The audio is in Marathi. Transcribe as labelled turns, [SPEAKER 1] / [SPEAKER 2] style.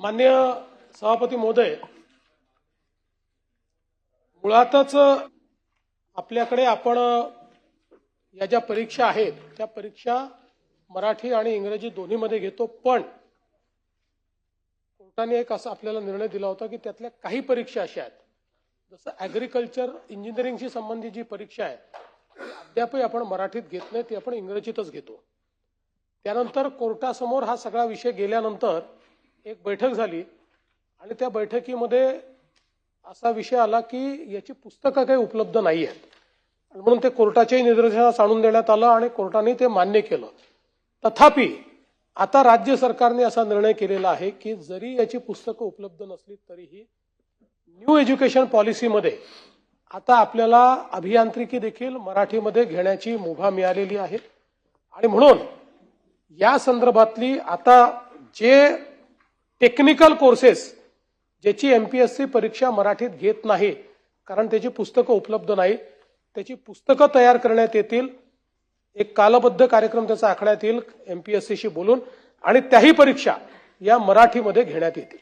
[SPEAKER 1] माननीय सभापती महोदय, मुळातच आपल्याकडे आपण या ज्या परीक्षा आहेत त्या परीक्षा मराठी आणि इंग्रजी दोन्हीमध्ये घेतो, पण कोर्टाने एक असा आपल्याला निर्णय दिला होता की त्यातल्या काही परीक्षा अशा आहेत, जसं ॲग्रिकल्चर इंजिनिअरिंगशी संबंधित जी परीक्षा आहे ती अद्यापही आपण मराठीत घेत नाही, ती आपण इंग्रजीतच घेतो। त्यानंतर कोर्टासमोर हा सगळा विषय गेल्यानंतर एक बैठक झाली आणि त्या बैठकीमध्ये असा विषय आला की याची पुस्तकं काही उपलब्ध नाही आहेत, म्हणून ते कोर्टाच्याही निदर्शनास आणून देण्यात आलं आणि कोर्टाने ते मान्य केलं। तथापि आता राज्य सरकारने असा निर्णय केलेला आहे की जरी याची पुस्तकं उपलब्ध नसली तरीही न्यू एज्युकेशन पॉलिसीमध्ये आता आपल्याला अभियांत्रिकी देखील मराठीमध्ये घेण्याची मुभा मिळालेली आहे आणि म्हणून या संदर्भातली आता जे टेक्निकल कोर्सेस ज्याची एमपीएससी परीक्षा मराठीत घेत नाही कारण त्याची पुस्तकं उपलब्ध नाही, त्याची पुस्तकं तयार करण्यात येतील, एक कालबद्ध कार्यक्रम त्याचा आखण्यात येईल एमपीएससीशी बोलून, आणि त्याही परीक्षा या मराठीमध्ये घेण्यात येतील।